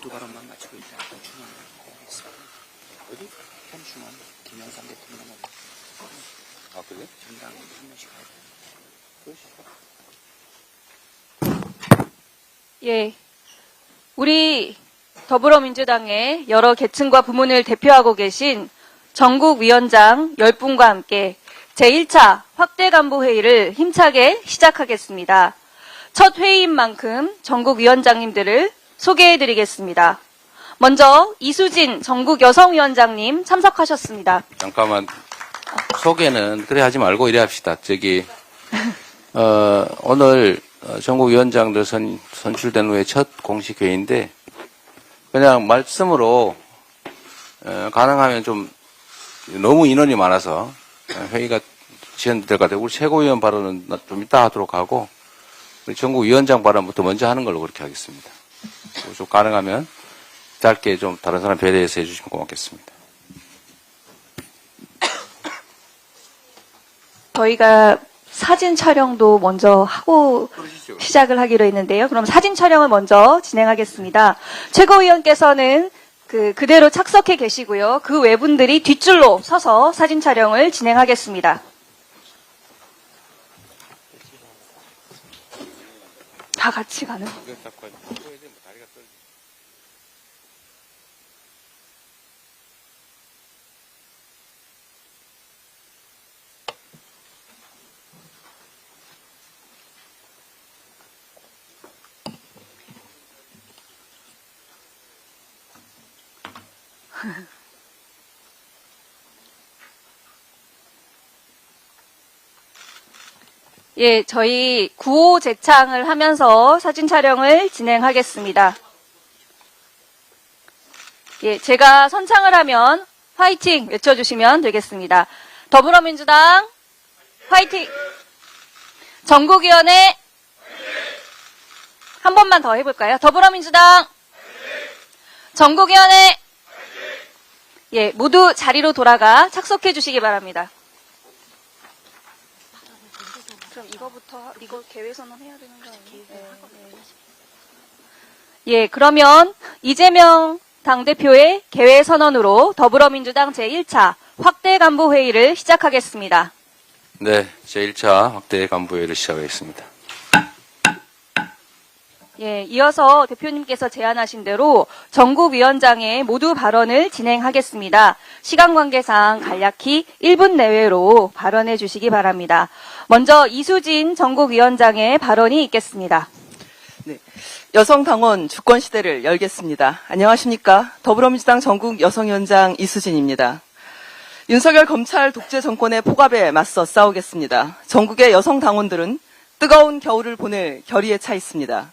모두 발언만 마치고 일단 충원을 하겠습니다. 어디? 현충원 김영삼 대통령은 그래? 정당 한 명씩 가야 돼요. 예. 우리 더불어민주당의 여러 계층과 부문을 대표하고 계신 전국위원장 10분과 함께 제1차 확대간부회의를 힘차게 시작하겠습니다. 첫 회의인 만큼 전국위원장님들을 소개해드리겠습니다. 먼저 이수진 전국여성위원장님 참석하셨습니다. 잠깐만. 소개는 그래 하지 말고 이래 합시다. 오늘 전국위원장들 선출된 후에 첫 공식 회의인데 그냥 말씀으로 가능하면 좀 너무 인원이 많아서 회의가 지연될 것 같아요. 우리 최고위원 발언은 좀 이따 하도록 하고 우리 전국위원장 발언부터 먼저 하는 걸로 그렇게 하겠습니다. 좀 가능하면 짧게 좀 다른 사람 배려해서 해주시면 고맙겠습니다. 저희가 사진 촬영도 먼저 하고 시작을 하기로 했는데요. 그럼 사진 촬영을 먼저 진행하겠습니다. 최고위원께서는 그대로 착석해 계시고요. 그 외분들이 뒷줄로 서서 사진 촬영을 진행하겠습니다. 다 같이 가는. 예, 저희 구호 제창을 하면서 사진 촬영을 진행하겠습니다. 예, 제가 선창을 하면 화이팅 외쳐주시면 되겠습니다. 더불어민주당 화이팅! 전국위원회 한 번만 더 해볼까요? 더불어민주당 전국위원회 예, 모두 자리로 돌아가 착석해 주시기 바랍니다. 그럼 이거 개회 선언해야 되는 거 아니에요? 예, 그러면 이재명 당대표의 개회 선언으로 더불어민주당 제1차 확대 간부 회의를 시작하겠습니다. 네, 제1차 확대 간부회의를 시작하겠습니다. 예, 이어서 대표님께서 제안하신 대로 전국위원장의 모두 발언을 진행하겠습니다. 시간 관계상 간략히 1분 내외로 발언해 주시기 바랍니다. 먼저 이수진 전국위원장의 발언이 있겠습니다. 네, 여성당원 주권시대를 열겠습니다. 안녕하십니까. 더불어민주당 전국여성위원장 이수진입니다. 윤석열 검찰 독재 정권의 폭압에 맞서 싸우겠습니다. 전국의 여성당원들은 뜨거운 겨울을 보낼 결의에 차 있습니다.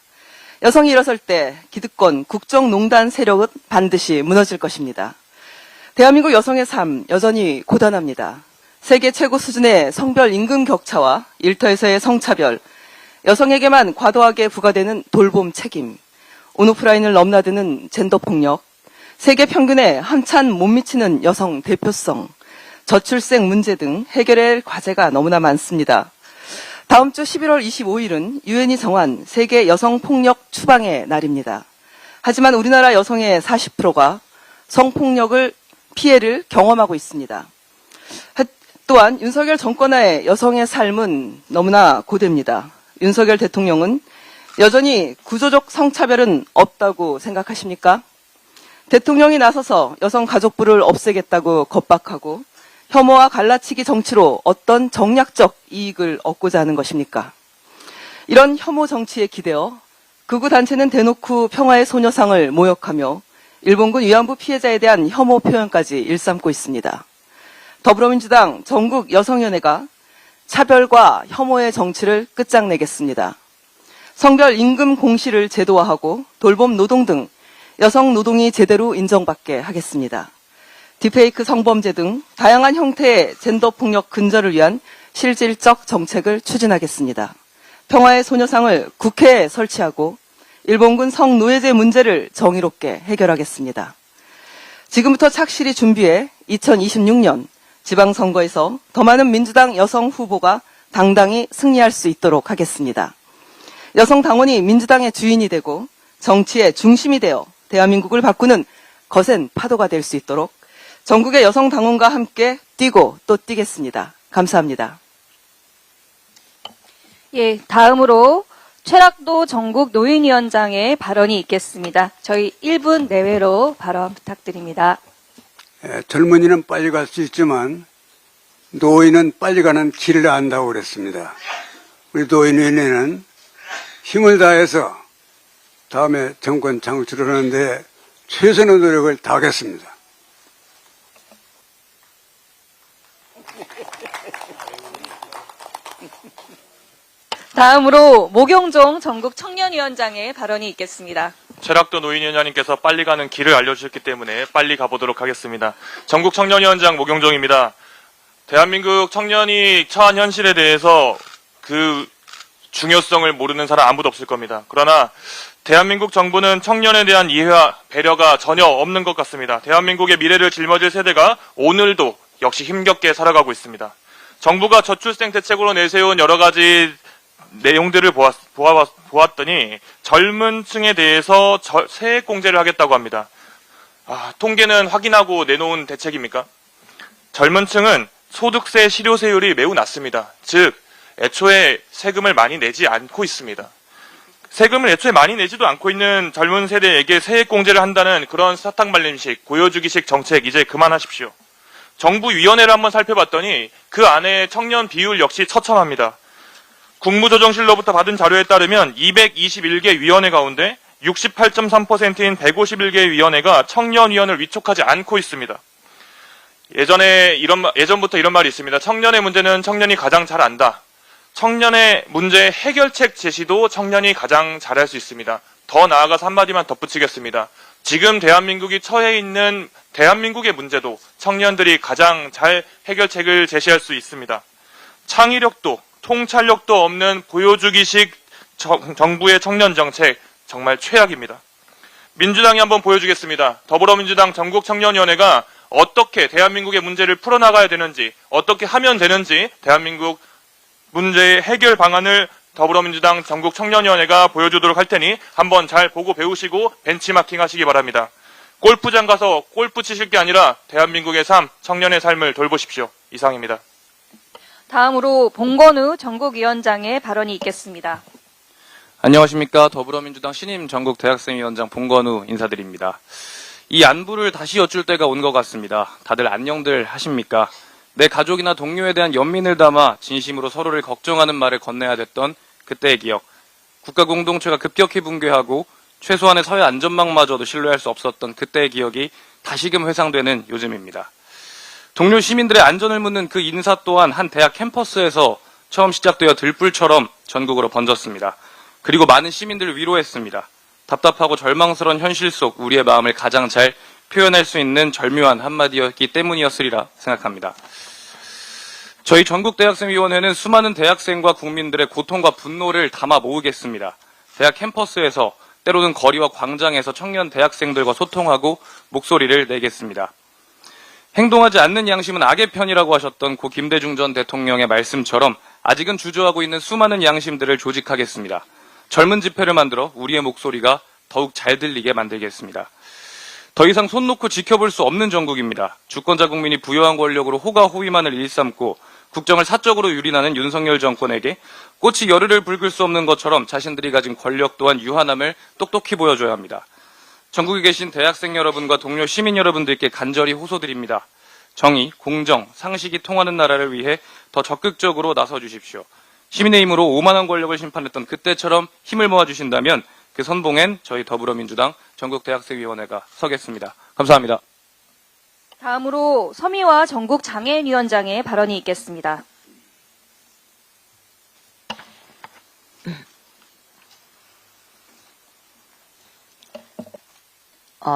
여성이 일어설 때 기득권, 국정농단 세력은 반드시 무너질 것입니다. 대한민국 여성의 삶 여전히 고단합니다. 세계 최고 수준의 성별 임금 격차와 일터에서의 성차별, 여성에게만 과도하게 부과되는 돌봄 책임, 온오프라인을 넘나드는 젠더 폭력, 세계 평균에 한참 못 미치는 여성 대표성, 저출생 문제 등 해결해야 할 과제가 너무나 많습니다. 다음 주 11월 25일은 유엔이 정한 세계 여성폭력 추방의 날입니다. 하지만 우리나라 여성의 40%가 성폭력을 피해를 경험하고 있습니다. 또한 윤석열 정권하에 여성의 삶은 너무나 고됩니다. 윤석열 대통령은 여전히 구조적 성차별은 없다고 생각하십니까? 대통령이 나서서 여성가족부를 없애겠다고 겁박하고 혐오와 갈라치기 정치로 어떤 정략적 이익을 얻고자 하는 것입니까? 이런 혐오 정치에 기대어 극우 단체는 대놓고 평화의 소녀상을 모욕하며 일본군 위안부 피해자에 대한 혐오 표현까지 일삼고 있습니다. 더불어민주당 전국여성위원회가 차별과 혐오의 정치를 끝장내겠습니다. 성별 임금 공시를 제도화하고 돌봄 노동 등 여성 노동이 제대로 인정받게 하겠습니다. 딥페이크 성범죄 등 다양한 형태의 젠더 폭력 근절을 위한 실질적 정책을 추진하겠습니다. 평화의 소녀상을 국회에 설치하고 일본군 성노예제 문제를 정의롭게 해결하겠습니다. 지금부터 착실히 준비해 2026년 지방선거에서 더 많은 민주당 여성 후보가 당당히 승리할 수 있도록 하겠습니다. 여성 당원이 민주당의 주인이 되고 정치의 중심이 되어 대한민국을 바꾸는 거센 파도가 될 수 있도록 전국의 여성 당원과 함께 뛰고 또 뛰겠습니다. 감사합니다. 예, 다음으로 최락도 전국 노인위원장의 발언이 있겠습니다. 저희 1분 내외로 발언 부탁드립니다. 젊은이는 빨리 갈 수 있지만 노인은 빨리 가는 길을 안다고 그랬습니다. 우리 노인위원회는 힘을 다해서 다음에 정권 창출을 하는데 최선의 노력을 다하겠습니다. 다음으로 모경종 전국 청년위원장의 발언이 있겠습니다. 최락도 노인위원장님께서 빨리 가는 길을 알려주셨기 때문에 빨리 가보도록 하겠습니다. 전국 청년위원장 모경종입니다. 대한민국 청년이 처한 현실에 대해서 그 중요성을 모르는 사람 아무도 없을 겁니다. 그러나 대한민국 정부는 청년에 대한 이해와 배려가 전혀 없는 것 같습니다. 대한민국의 미래를 짊어질 세대가 오늘도 역시 힘겹게 살아가고 있습니다. 정부가 저출생 대책으로 내세운 여러 가지 내용들을 보았더니 젊은 층에 대해서 세액공제를 하겠다고 합니다. 통계는 확인하고 내놓은 대책입니까? 젊은 층은 소득세 실효세율이 매우 낮습니다. 즉 애초에 세금을 많이 내지 않고 있습니다. 세금을 애초에 많이 내지도 않고 있는 젊은 세대에게 세액공제를 한다는 그런 사탕발림식, 고여주기식 정책 이제 그만하십시오. 정부 위원회를 한번 살펴봤더니 그 안에 청년 비율 역시 처참합니다. 국무조정실로부터 받은 자료에 따르면 221개 위원회 가운데 68.3%인 151개 위원회가 청년위원을 위촉하지 않고 있습니다. 예전부터 이런 말이 있습니다. 청년의 문제는 청년이 가장 잘 안다. 청년의 문제 해결책 제시도 청년이 가장 잘할 수 있습니다. 더 나아가서 한마디만 덧붙이겠습니다. 지금 대한민국이 처해 있는 대한민국의 문제도 청년들이 가장 잘 해결책을 제시할 수 있습니다. 창의력도 통찰력도 없는 보여주기식 정부의 청년 정책 정말 최악입니다. 민주당이 한번 보여주겠습니다. 더불어민주당 전국청년위원회가 어떻게 대한민국의 문제를 풀어나가야 되는지, 어떻게 하면 되는지 대한민국 문제의 해결 방안을 더불어민주당 전국청년위원회가 보여주도록 할 테니 한번 잘 보고 배우시고 벤치마킹 하시기 바랍니다. 골프장 가서 골프 치실 게 아니라 대한민국의 삶, 청년의 삶을 돌보십시오. 이상입니다. 다음으로 봉건우 전국위원장의 발언이 있겠습니다. 안녕하십니까. 더불어민주당 신임 전국 대학생위원장 봉건우 인사드립니다. 이 안부를 다시 여쭐 때가 온 것 같습니다. 다들 안녕들 하십니까? 내 가족이나 동료에 대한 연민을 담아 진심으로 서로를 걱정하는 말을 건네야 됐던 그때의 기억. 국가 공동체가 급격히 붕괴하고 최소한의 사회 안전망마저도 신뢰할 수 없었던 그때의 기억이 다시금 회상되는 요즘입니다. 동료 시민들의 안전을 묻는 그 인사 또한 한 대학 캠퍼스에서 처음 시작되어 들불처럼 전국으로 번졌습니다. 그리고 많은 시민들을 위로했습니다. 답답하고 절망스러운 현실 속 우리의 마음을 가장 잘 표현할 수 있는 절묘한 한마디였기 때문이었으리라 생각합니다. 저희 전국대학생위원회는 수많은 대학생과 국민들의 고통과 분노를 담아 모으겠습니다. 대학 캠퍼스에서 때로는 거리와 광장에서 청년 대학생들과 소통하고 목소리를 내겠습니다. 행동하지 않는 양심은 악의 편이라고 하셨던 고 김대중 전 대통령의 말씀처럼 아직은 주저하고 있는 수많은 양심들을 조직하겠습니다. 젊은 집회를 만들어 우리의 목소리가 더욱 잘 들리게 만들겠습니다. 더 이상 손 놓고 지켜볼 수 없는 정국입니다. 주권자 국민이 부여한 권력으로 호가호위만을 일삼고 국정을 사적으로 유린하는 윤석열 정권에게 꽃이 열흘을 붉을 수 없는 것처럼 자신들이 가진 권력 또한 유한함을 똑똑히 보여줘야 합니다. 전국에 계신 대학생 여러분과 동료 시민 여러분들께 간절히 호소드립니다. 정의, 공정, 상식이 통하는 나라를 위해 더 적극적으로 나서주십시오. 시민의 힘으로 오만한 권력을 심판했던 그때처럼 힘을 모아주신다면 그 선봉엔 저희 더불어민주당 전국대학생위원회가 서겠습니다. 감사합니다. 다음으로 서미화 전국장애인위원장의 발언이 있겠습니다.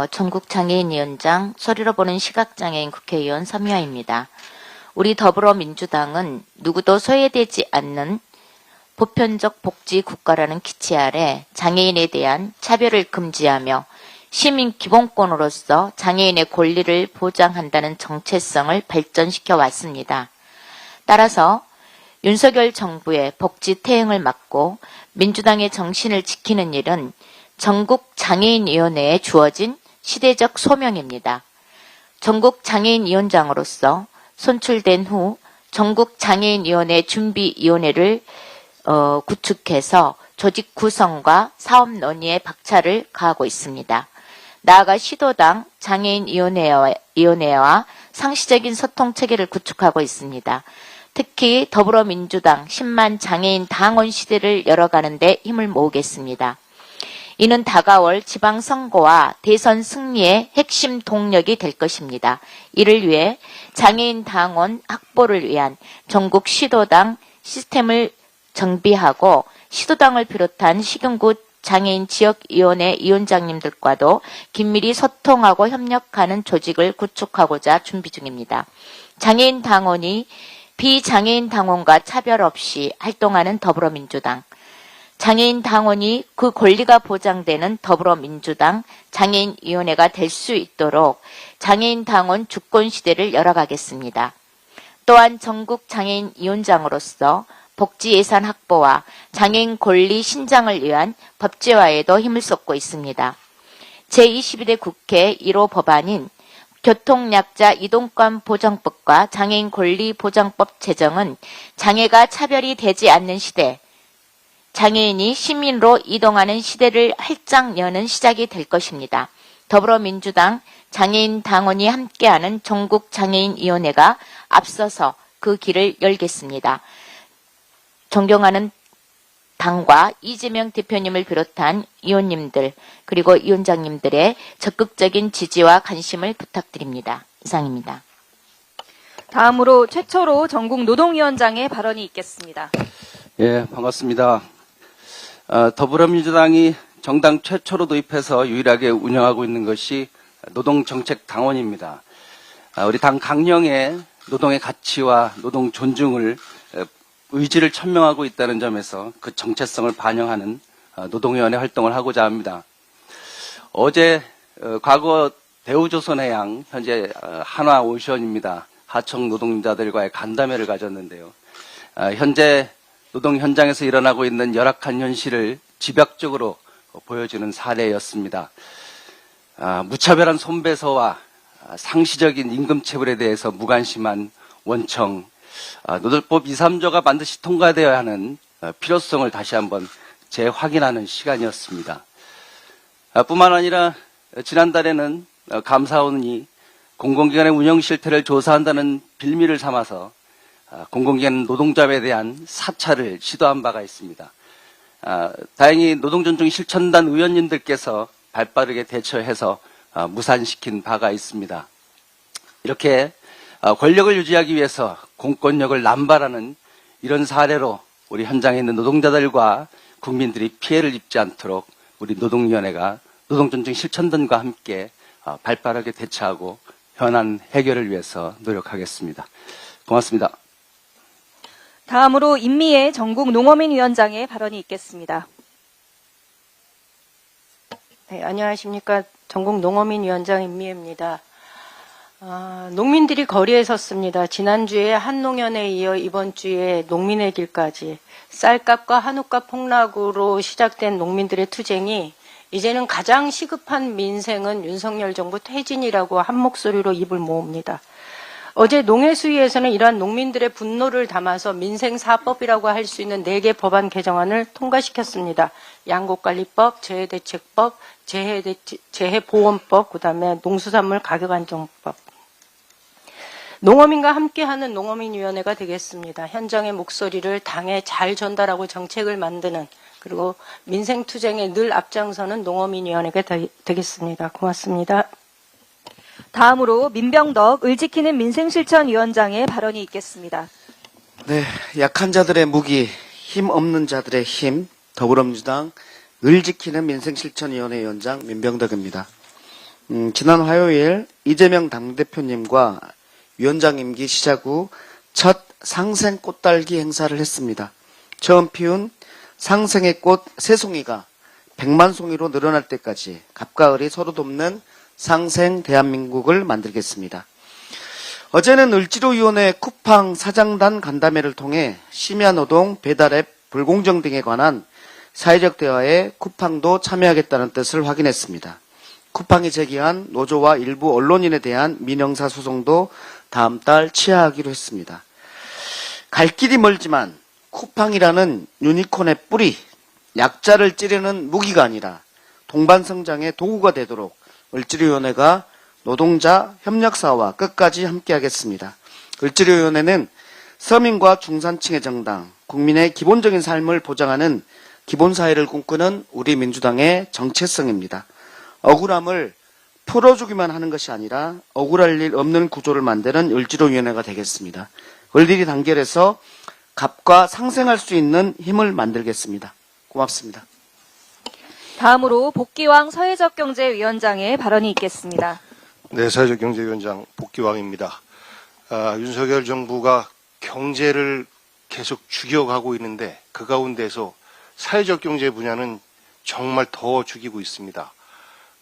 전국장애인위원장, 소리로 보는 시각장애인 국회의원 서미화입니다. 우리 더불어민주당은 누구도 소외되지 않는 보편적 복지 국가라는 기치 아래 장애인에 대한 차별을 금지하며 시민 기본권으로서 장애인의 권리를 보장한다는 정체성을 발전시켜 왔습니다. 따라서 윤석열 정부의 복지 퇴행을 막고 민주당의 정신을 지키는 일은 전국장애인위원회에 주어진 시대적 소명입니다. 전국장애인위원장으로서 선출된 후 전국장애인위원회 준비위원회를 구축해서 조직 구성과 사업 논의에 박차를 가하고 있습니다. 나아가 시도당 장애인위원회와 상시적인 소통 체계를 구축하고 있습니다. 특히 더불어민주당 10만 장애인 당원 시대를 열어가는 데 힘을 모으겠습니다. 이는 다가올 지방선거와 대선 승리의 핵심 동력이 될 것입니다. 이를 위해 장애인 당원 확보를 위한 전국 시도당 시스템을 정비하고 시도당을 비롯한 시군구 장애인 지역위원회 위원장님들과도 긴밀히 소통하고 협력하는 조직을 구축하고자 준비 중입니다. 장애인 당원이 비장애인 당원과 차별 없이 활동하는 더불어민주당, 장애인 당원이 그 권리가 보장되는 더불어민주당 장애인위원회가 될 수 있도록 장애인 당원 주권 시대를 열어가겠습니다. 또한 전국 장애인위원장으로서 복지 예산 확보와 장애인 권리 신장을 위한 법제화에도 힘을 쏟고 있습니다. 제22대 국회 1호 법안인 교통약자 이동권 보장법과 장애인 권리 보장법 제정은 장애가 차별이 되지 않는 시대, 장애인이 시민으로 이동하는 시대를 활짝 여는 시작이 될 것입니다. 더불어민주당 장애인 당원이 함께하는 전국장애인위원회가 앞서서 그 길을 열겠습니다. 존경하는 당과 이재명 대표님을 비롯한 의원님들 그리고 위원장님들의 적극적인 지지와 관심을 부탁드립니다. 이상입니다. 다음으로 최초로 전국노동위원장의 발언이 있겠습니다. 예, 반갑습니다. 더불어민주당이 정당 최초로 도입해서 유일하게 운영하고 있는 것이 노동정책당원입니다. 우리 당 강령에 노동의 가치와 노동 존중을 의지를 천명하고 있다는 점에서 그 정체성을 반영하는 노동위원회 활동을 하고자 합니다. 어제 과거 대우조선해양 현재 한화오션입니다. 하청 노동자들과의 간담회를 가졌는데요. 현재 노동 현장에서 일어나고 있는 열악한 현실을 집약적으로 보여주는 사례였습니다. 무차별한 손배소와 상시적인 임금체불에 대해서 무관심한 원청, 노동법 2, 3조가 반드시 통과되어야 하는 필요성을 다시 한번 재확인하는 시간이었습니다. 뿐만 아니라 지난달에는 감사원이 공공기관의 운영 실태를 조사한다는 빌미를 삼아서 공공기관 노동조합에 대한 사찰을 시도한 바가 있습니다. 다행히 노동존중 실천단 의원님들께서 발빠르게 대처해서 무산시킨 바가 있습니다. 이렇게 권력을 유지하기 위해서 공권력을 남발하는 이런 사례로 우리 현장에 있는 노동자들과 국민들이 피해를 입지 않도록 우리 노동위원회가 노동존중 실천단과 함께 발빠르게 대처하고 현안 해결을 위해서 노력하겠습니다. 고맙습니다. 다음으로 임미애 전국농어민위원장의 발언이 있겠습니다. 네, 안녕하십니까. 전국농어민위원장 임미애입니다. 농민들이 거리에 섰습니다. 지난주에 한농연에 이어 이번 주에 농민의 길까지 쌀값과 한우값 폭락으로 시작된 농민들의 투쟁이 이제는 가장 시급한 민생은 윤석열 정부 퇴진이라고 한 목소리로 입을 모읍니다. 어제 농해수위에서는 이러한 농민들의 분노를 담아서 민생사법이라고 할 수 있는 4개 법안 개정안을 통과시켰습니다. 양곡관리법, 재해대책법, 재해보험법, 그다음에 농수산물 가격안정법. 농어민과 함께하는 농어민위원회가 되겠습니다. 현장의 목소리를 당에 잘 전달하고 정책을 만드는 그리고 민생투쟁에 늘 앞장서는 농어민위원회가 되겠습니다. 고맙습니다. 다음으로 민병덕 을지키는 민생실천위원장의 발언이 있겠습니다. 네, 약한 자들의 무기, 힘 없는 자들의 힘, 더불어민주당 을지키는 민생실천위원회 위원장 민병덕입니다. 지난 화요일 이재명 당대표님과 위원장 임기 시작 후 첫 상생 꽃달기 행사를 했습니다. 처음 피운 상생의 꽃 새송이가 100만 송이로 늘어날 때까지 갑과 을이 서로 돕는 상생 대한민국을 만들겠습니다. 어제는 을지로위원회 쿠팡 사장단 간담회를 통해 심야노동, 배달앱, 불공정 등에 관한 사회적 대화에 쿠팡도 참여하겠다는 뜻을 확인했습니다. 쿠팡이 제기한 노조와 일부 언론인에 대한 민형사 소송도 다음 달 취하하기로 했습니다. 갈 길이 멀지만 쿠팡이라는 유니콘의 뿌리, 약자를 찌르는 무기가 아니라 동반성장의 도구가 되도록 을지로위원회가 노동자 협력사와 끝까지 함께하겠습니다. 을지로위원회는 서민과 중산층의 정당, 국민의 기본적인 삶을 보장하는 기본사회를 꿈꾸는 우리 민주당의 정체성입니다. 억울함을 풀어주기만 하는 것이 아니라 억울할 일 없는 구조를 만드는 을지로위원회가 되겠습니다. 을들이 단결해서 갑과 상생할 수 있는 힘을 만들겠습니다. 고맙습니다. 다음으로 복귀왕 사회적경제위원장의 발언이 있겠습니다. 네, 사회적경제위원장 복귀왕입니다. 윤석열 정부가 경제를 계속 죽여가고 있는데 그 가운데서 사회적 경제 분야는 정말 더 죽이고 있습니다.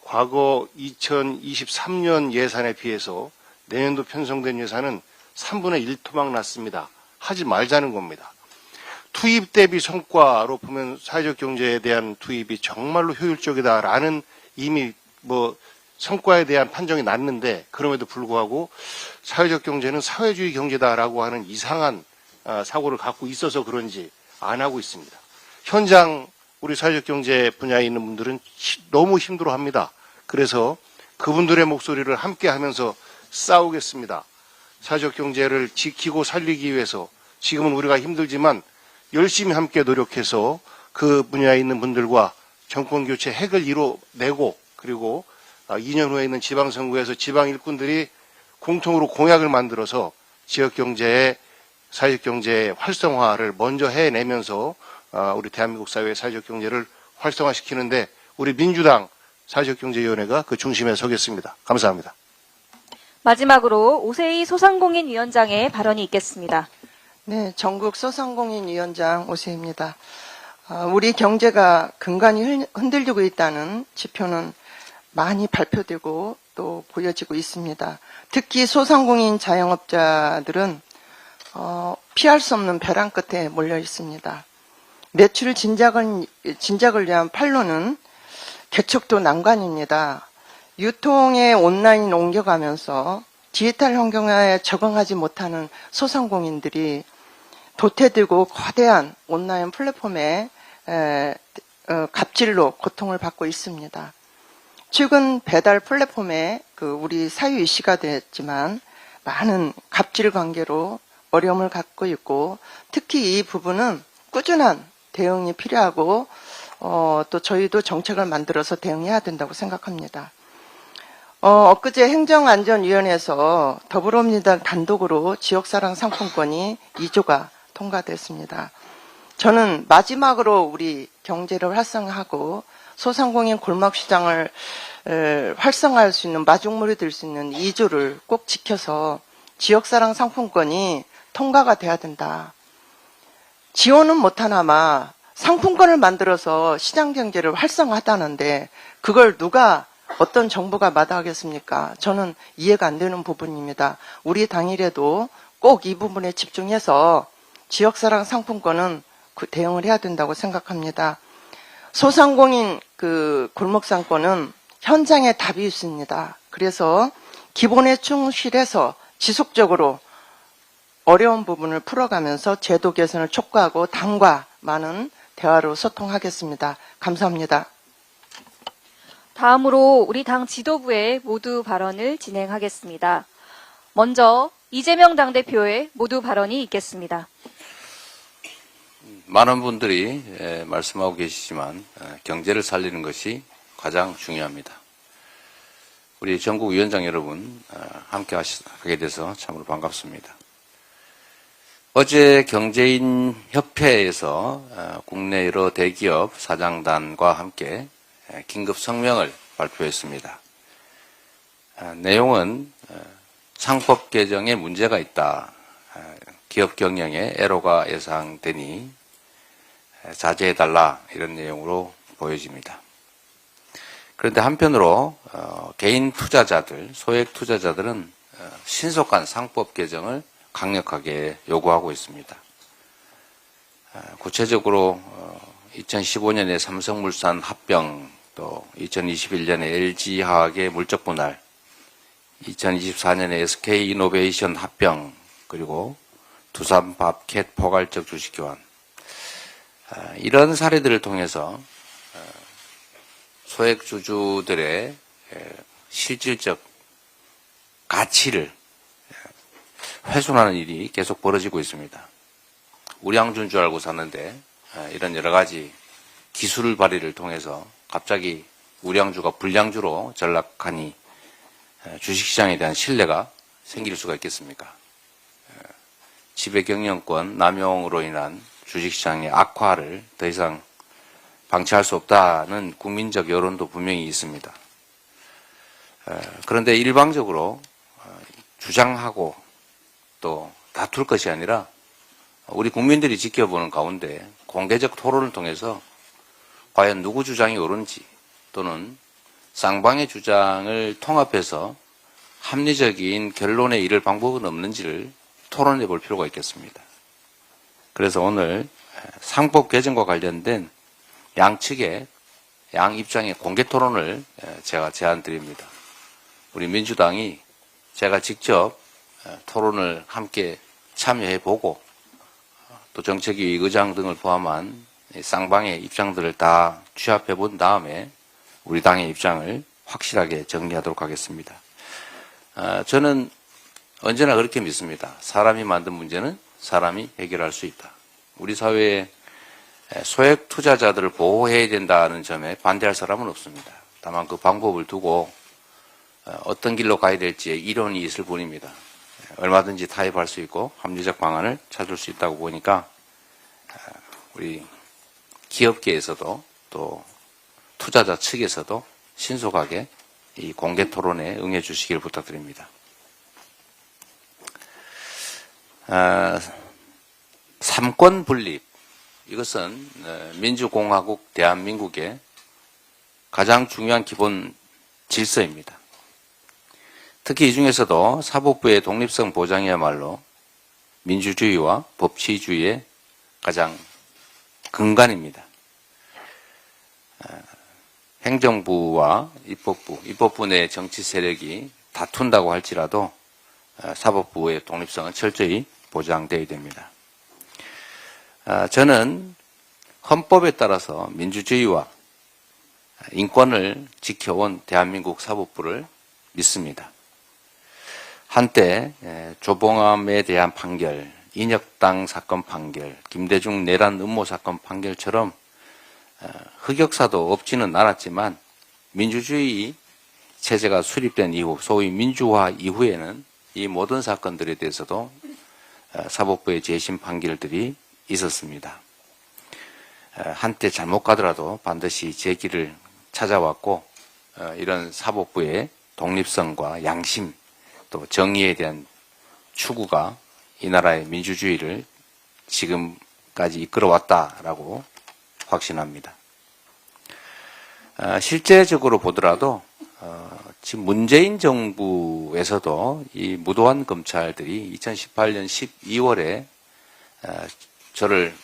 과거 2023년 예산에 비해서 내년도 편성된 예산은 3분의 1 토막 났습니다. 하지 말자는 겁니다. 투입 대비 성과로 보면 사회적 경제에 대한 투입이 정말로 효율적이다라는 이미 성과에 대한 판정이 났는데 그럼에도 불구하고 사회적 경제는 사회주의 경제다라고 하는 이상한 사고를 갖고 있어서 그런지 안 하고 있습니다. 현장 우리 사회적 경제 분야에 있는 분들은 너무 힘들어합니다. 그래서 그분들의 목소리를 함께 하면서 싸우겠습니다. 사회적 경제를 지키고 살리기 위해서 지금은 우리가 힘들지만 열심히 함께 노력해서 그 분야에 있는 분들과 정권교체 핵을 이뤄내고 그리고 2년 후에 있는 지방선거에서 지방 일꾼들이 공통으로 공약을 만들어서 지역경제의 사회적 경제의 활성화를 먼저 해내면서 우리 대한민국 사회의 사회적 경제를 활성화시키는데 우리 민주당 사회적경제위원회가 그 중심에 서겠습니다. 감사합니다. 마지막으로 오세희 소상공인 위원장의 발언이 있겠습니다. 네, 전국 소상공인 위원장 오세희입니다. 우리 경제가 근간이 흔들리고 있다는 지표는 많이 발표되고 또 보여지고 있습니다. 특히 소상공인 자영업자들은 피할 수 없는 벼랑 끝에 몰려 있습니다. 매출 진작을 위한 판로는 개척도 난관입니다. 유통의 온라인 옮겨가면서 디지털 환경에 적응하지 못하는 소상공인들이 도태되고 거대한 온라인 플랫폼에 갑질로 고통을 받고 있습니다. 최근 배달 플랫폼에 우리 사유 이슈가 됐지만 많은 갑질 관계로 어려움을 갖고 있고 특히 이 부분은 꾸준한 대응이 필요하고 또 저희도 정책을 만들어서 대응해야 된다고 생각합니다. 엊그제 행정안전위원회에서 더불어민주당 단독으로 지역사랑 상품권이 2조가 통과됐습니다. 저는 마지막으로 우리 경제를 활성화하고 소상공인 골목시장을 활성화할 수 있는 마중물이 될 수 있는 2조를 꼭 지켜서 지역사랑 상품권이 통과가 돼야 된다. 지원은 못하나마 상품권을 만들어서 시장 경제를 활성화하다는데 그걸 누가 어떤 정부가 마다하겠습니까? 저는 이해가 안 되는 부분입니다. 우리 당일에도 꼭 이 부분에 집중해서 지역사랑 상품권은 대응을 해야 된다고 생각합니다. 소상공인 골목상권은 현장에 답이 있습니다. 그래서 기본에 충실해서 지속적으로 어려운 부분을 풀어가면서 제도 개선을 촉구하고 당과 많은 대화로 소통하겠습니다. 감사합니다. 다음으로 우리 당 지도부의 모두 발언을 진행하겠습니다. 먼저 이재명 당대표의 모두 발언이 있겠습니다. 많은 분들이 말씀하고 계시지만 경제를 살리는 것이 가장 중요합니다. 우리 전국 위원장 여러분 함께 하게 돼서 참으로 반갑습니다. 어제 경제인 협회에서 국내 여러 대기업 사장단과 함께 긴급 성명을 발표했습니다. 내용은 상법 개정에 문제가 있다. 기업 경영에 애로가 예상되니 자제해달라 이런 내용으로 보여집니다. 그런데 한편으로 개인 투자자들, 소액 투자자들은 신속한 상법 개정을 강력하게 요구하고 있습니다. 구체적으로 2015년에 삼성물산 합병, 또 2021년에 LG화학의 물적 분할, 2024년에 SK이노베이션 합병, 그리고 두산밥캣 포괄적 주식 교환, 이런 사례들을 통해서 소액주주들의 실질적 가치를 훼손하는 일이 계속 벌어지고 있습니다. 우량주인 줄 알고 샀는데 이런 여러 가지 기술 발휘를 통해서 갑자기 우량주가 불량주로 전락하니 주식시장에 대한 신뢰가 생길 수가 있겠습니까? 지배경영권 남용으로 인한 주식시장의 악화를 더 이상 방치할 수 없다는 국민적 여론도 분명히 있습니다. 그런데 일방적으로 주장하고 또 다툴 것이 아니라 우리 국민들이 지켜보는 가운데 공개적 토론을 통해서 과연 누구 주장이 옳은지 또는 쌍방의 주장을 통합해서 합리적인 결론에 이를 방법은 없는지를 토론해 볼 필요가 있겠습니다. 그래서 오늘 상법 개정과 관련된 양측의 양 입장의 공개 토론을 제가 제안드립니다. 우리 민주당이 제가 직접 토론을 함께 참여해 보고 또 정책위 의장 등을 포함한 쌍방의 입장들을 다 취합해 본 다음에 우리 당의 입장을 확실하게 정리하도록 하겠습니다. 저는 언제나 그렇게 믿습니다. 사람이 만든 문제는 사람이 해결할 수 있다. 우리 사회에 소액 투자자들을 보호해야 된다는 점에 반대할 사람은 없습니다. 다만 그 방법을 두고 어떤 길로 가야 될지에 이론이 있을 뿐입니다. 얼마든지 타협할 수 있고 합리적 방안을 찾을 수 있다고 보니까 우리 기업계에서도 또 투자자 측에서도 신속하게 이 공개 토론에 응해 주시길 부탁드립니다. 삼권 분립, 이것은 민주공화국 대한민국의 가장 중요한 기본 질서입니다. 특히 이 중에서도 사법부의 독립성 보장이야말로 민주주의와 법치주의의 가장 근간입니다. 행정부와 입법부 내 정치 세력이 다툰다고 할지라도 사법부의 독립성은 철저히 보장되어야 됩니다. 저는 헌법에 따라서 민주주의와 인권을 지켜온 대한민국 사법부를 믿습니다. 한때 조봉암에 대한 판결, 인혁당 사건 판결, 김대중 내란 음모 사건 판결처럼 흑역사도 없지는 않았지만 민주주의 체제가 수립된 이후, 소위 민주화 이후에는 이 모든 사건들에 대해서도 사법부의 재심 판결들이 있었습니다. 한때 잘못 가더라도 반드시 제 길을 찾아왔고 이런 사법부의 독립성과 양심 또 정의에 대한 추구가 이 나라의 민주주의를 지금까지 이끌어왔다라고 확신합니다. 실제적으로 보더라도 지금 문재인 정부에서도 이 무도한 검찰들이 2018년 12월에 저를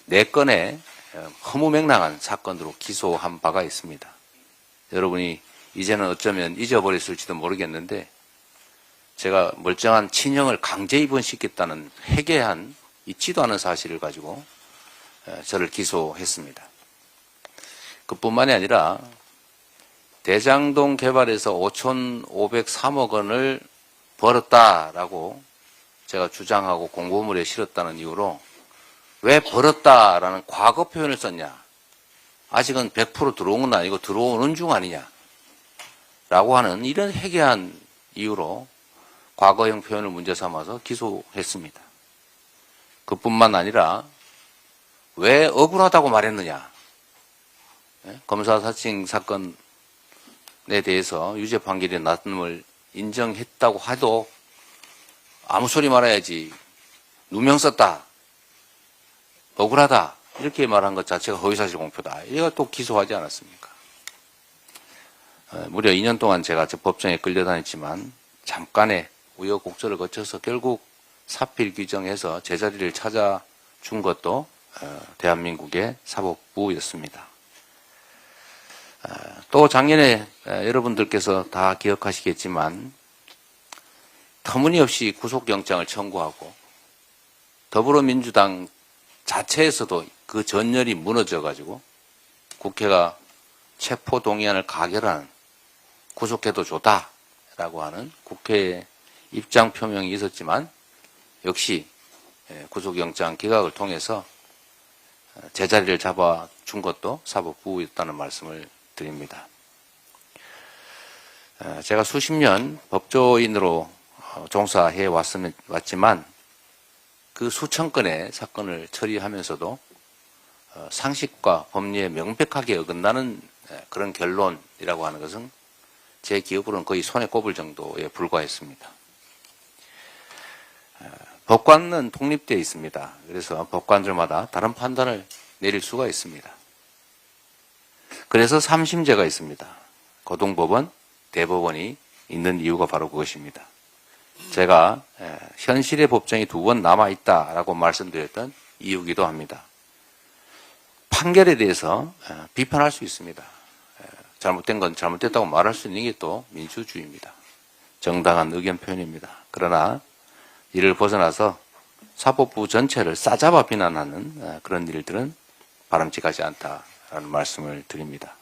4건의 허무맹랑한 사건으로 기소한 바가 있습니다. 여러분이 이제는 어쩌면 잊어버렸을지도 모르겠는데 제가 멀쩡한 친형을 강제 입원시켰다는 회개한 있지도 않은 사실을 가지고 저를 기소했습니다. 그뿐만이 아니라 대장동 개발에서 5,503억 원을 벌었다라고 제가 주장하고 공보물에 실었다는 이유로 왜 벌었다라는 과거 표현을 썼냐. 아직은 100% 들어온 건 아니고 들어오는 중 아니냐. 라고 하는 이런 회개한 이유로 과거형 표현을 문제 삼아서 기소했습니다. 그뿐만 아니라 왜 억울하다고 말했느냐. 검사 사칭 사건에 대해서 유죄 판결이 났음을 인정했다고 해도 아무 소리 말아야지. 누명 썼다. 억울하다. 이렇게 말한 것 자체가 허위사실 공표다. 이거 또 기소하지 않았습니까? 무려 2년 동안 제가 저 법정에 끌려다녔지만 잠깐의 우여곡절을 거쳐서 결국 사필 규정해서 제자리를 찾아준 것도 대한민국의 사법부였습니다. 또 작년에 여러분들께서 다 기억하시겠지만 터무니없이 구속영장을 청구하고 더불어민주당 자체에서도 그 전열이 무너져가지고 국회가 체포동의안을 가결하는 구속해도 좋다라고 하는 국회의 입장 표명이 있었지만 역시 구속영장 기각을 통해서 제자리를 잡아준 것도 사법부였다는 말씀을 드립니다. 제가 수십 년 법조인으로 종사해 왔지만 그 수천 건의 사건을 처리하면서도 상식과 법리에 명백하게 어긋나는 그런 결론이라고 하는 것은 제 기억으로는 거의 손에 꼽을 정도에 불과했습니다. 법관은 독립되어 있습니다. 그래서 법관들마다 다른 판단을 내릴 수가 있습니다. 그래서 3심제가 있습니다. 고등법원, 대법원이 있는 이유가 바로 그것입니다. 제가 현실의 법정이 2번 남아있다라고 말씀드렸던 이유기도 합니다. 판결에 대해서 비판할 수 있습니다. 잘못된 건 잘못됐다고 말할 수 있는 게 또 민주주의입니다. 정당한 의견 표현입니다. 그러나 이를 벗어나서 사법부 전체를 싸잡아 비난하는 그런 일들은 바람직하지 않다라는 말씀을 드립니다.